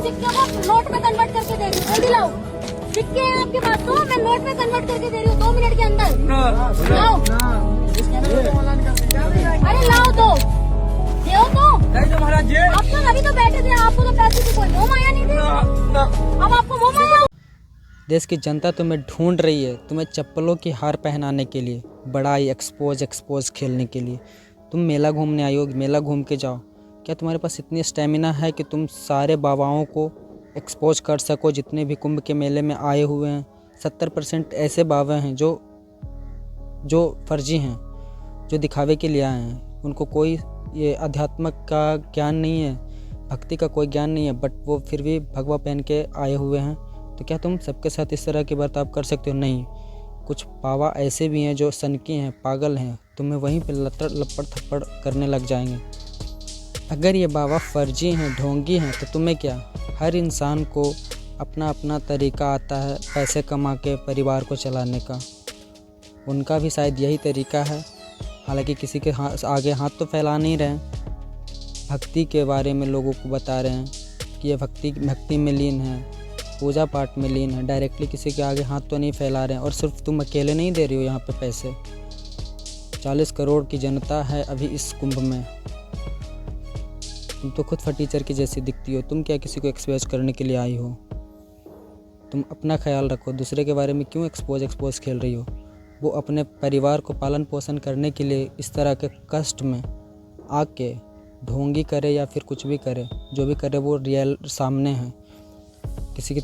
सिक्के को नोट में कन्वर्ट करके दे रही हूँ, जल्दी लाओ। सिक्के हैं आपके पास तो मैं नोट में कन्वर्ट करके दे रही हूँ 2 मिनट के अंदर। लाओ, अरे लाओ दो महाराज जी। आप तो अभी तो बैठे थे, आपको तो पैसे की कोई मोह माया नहीं थी, अब आपको मोह माया। देश की जनता तुम्हें ढूंढ रही है, तुम्हें चप्पलों की हार पहनाने के लिए, बड़ाई एक्सपोज खेलने के लिए। तुम मेला घूमने आई हो, मेला घूम के जाओ। क्या तुम्हारे पास इतनी स्टेमिना है कि तुम सारे बाबाओं को एक्सपोज कर सको जितने भी कुंभ के मेले में आए हुए हैं? 70% ऐसे बाबा हैं जो फर्जी हैं, जो दिखावे के लिए आए हैं। उनको कोई ये अध्यात्मक का ज्ञान नहीं है, भक्ति का कोई ज्ञान नहीं है, बट वो फिर भी भगवा पहन के आए हुए हैं। तो क्या तुम सबके साथ इस तरह के बर्ताव कर सकते हो? नहीं। कुछ बाबा ऐसे भी हैं जो सनकी हैं, पागल हैं, तुम्हें वहीं पे लपड़ थप्पड़ करने लग जाएंगे। अगर ये बाबा फर्जी हैं, ढोंगी हैं, तो तुम्हें क्या? हर इंसान को अपना अपना तरीका आता है पैसे कमा के परिवार को चलाने का। उनका भी शायद यही तरीका है। हालांकि किसी के आगे हाथ तो फैला नहीं रहे हैं, भक्ति के बारे में लोगों को बता रहे हैं कि ये भक्ति में लीन है, पूजा पाठ में लीन है। डायरेक्टली किसी के आगे हाथ तो नहीं फैला रहे हैं। और सिर्फ तुम अकेले नहीं दे रही हो यहाँ पे पैसे, 40 करोड़ की जनता है अभी इस कुंभ में। तुम तो खुद फटीचर की जैसी दिखती हो। तुम क्या किसी को एक्सपोज करने के लिए आई हो? तुम अपना ख्याल रखो, दूसरे के बारे में क्यों एक्सपोज खेल रही हो? वो अपने परिवार को पालन पोषण करने के लिए इस तरह के कष्ट में आके ढोंगी करे या फिर कुछ भी करे, जो भी करे वो रियल सामने है। किसी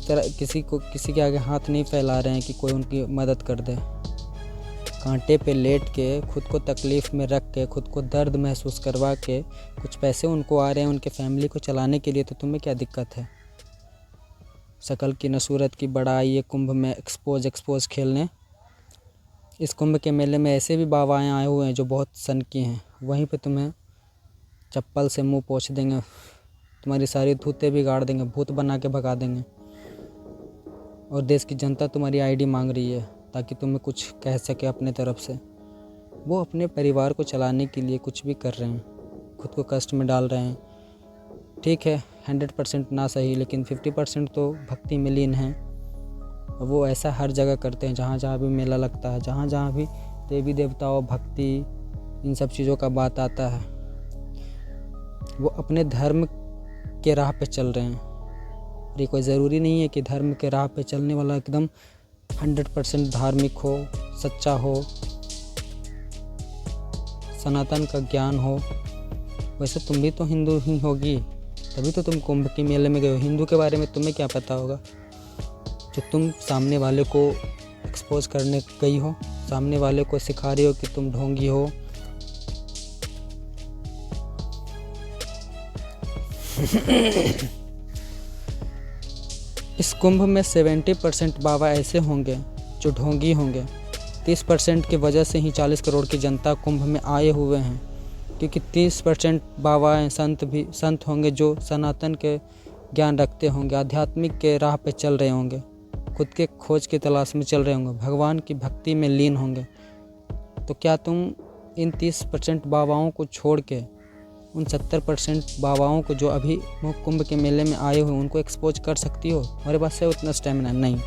के आगे हाथ नहीं फैला रहे हैं कि कोई उनकी मदद कर दे। कांटे पे लेट के, खुद को तकलीफ़ में रख के, खुद को दर्द महसूस करवा के कुछ पैसे उनको आ रहे हैं उनके फैमिली को चलाने के लिए। तो तुम्हें क्या दिक्कत है? शकल की न सूरत की बड़ाई ये कुंभ में एक्सपोज खेलने। इस कुंभ के मेले में ऐसे भी बाबाएँ आए हुए हैं जो बहुत सनकी हैं, वहीं पे तुम्हें चप्पल से मुंह पोंछ देंगे, तुम्हारी सारी धूतें बिगाड़ देंगे, भूत बना के भगा देंगे। और देश की जनता तुम्हारी आईडी मांग रही है ताकि तुम्हें कुछ कह सके अपने तरफ से। वो अपने परिवार को चलाने के लिए कुछ भी कर रहे हैं, खुद को कष्ट में डाल रहे हैं। ठीक है, 100% ना सही, लेकिन 50% तो भक्ति में लीन हैं। वो ऐसा हर जगह करते हैं, जहाँ जहाँ भी मेला लगता है, जहाँ जहाँ भी देवी देवताओं, भक्ति, इन सब चीज़ों का बात आता है, वो अपने धर्म के राह पे चल रहे हैं। और ये कोई ज़रूरी नहीं है कि धर्म के राह पे चलने वाला एकदम 100% धार्मिक हो, सच्चा हो, सनातन का ज्ञान हो। वैसे तुम भी तो हिंदू ही होगी, तभी तो तुम कुंभ के मेले में गए हो। हिंदू के बारे में तुम्हें क्या पता होगा जो तुम सामने वाले को एक्सपोज करने गई हो, सामने वाले को सिखा रही हो कि तुम ढोंगी हो। इस कुंभ में 70% बाबा ऐसे होंगे जो ढोंगी होंगे। 30% की वजह से ही 40 करोड़ की जनता कुंभ में आए हुए हैं, क्योंकि 30% बाबा संत होंगे जो सनातन के ज्ञान रखते होंगे, आध्यात्मिक के राह पे चल रहे होंगे, खुद के खोज की तलाश में चल रहे होंगे, भगवान की भक्ति में लीन होंगे। तो क्या तुम इन 30% बाबाओं को छोड़ के उन 70% बाबाओं को जो अभी कुंभ के मेले में आए हुए उनको एक्सपोज कर सकती हो? हमारे पास है उतना स्टेमिना नहीं।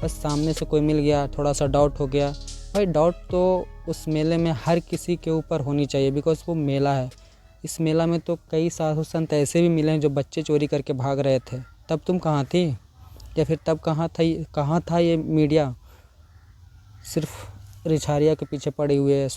बस सामने से कोई मिल गया, थोड़ा सा डाउट हो गया। भाई डाउट तो उस मेले में हर किसी के ऊपर होनी चाहिए, बिकॉज वो मेला है। इस मेला में तो कई साधु संत ऐसे भी मिले हैं जो बच्चे चोरी करके भाग रहे थे। तब तुम कहाँ थी? या फिर तब कहाँ था ये मीडिया? सिर्फ रिछारिया के पीछे पड़ी हुई है,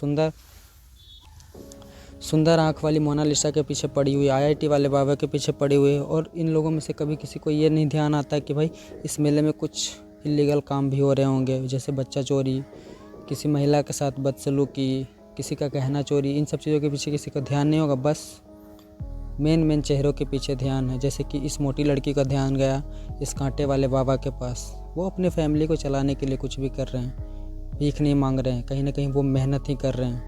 सुंदर आँख वाली मोनालिसा के पीछे पड़ी हुई, IIT वाले बाबा के पीछे पड़ी हुई है। और इन लोगों में से कभी किसी को ये नहीं ध्यान आता कि भाई इस मेले में कुछ इलीगल काम भी हो रहे होंगे, जैसे बच्चा चोरी, किसी महिला के साथ बदसलूकी, किसी का गहना चोरी। इन सब चीज़ों के पीछे किसी का ध्यान नहीं होगा। बस मेन चेहरों के पीछे ध्यान है। जैसे कि इस मोटी लड़की का ध्यान गया इस कांटे वाले बाबा के पास। वो अपने फैमिली को चलाने के लिए कुछ भी कर रहे हैं, भीख नहीं मांग रहे हैं, कहीं ना कहीं वो मेहनत ही कर रहे हैं।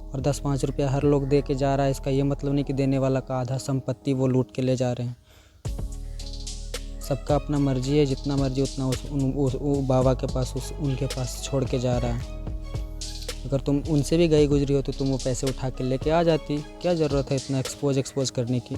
और 10-5 रुपया हर लोग दे के जा रहा है, इसका ये मतलब नहीं कि देने वाला का आधा संपत्ति वो लूट के ले जा रहे हैं। सबका अपना मर्जी है, जितना मर्जी उतना उस बाबा के पास, उनके पास छोड़ के जा रहा है। अगर तुम उनसे भी गई गुजरी हो तो तुम वो पैसे उठा के लेके आ जाती। क्या ज़रूरत है इतना एक्सपोज करने की?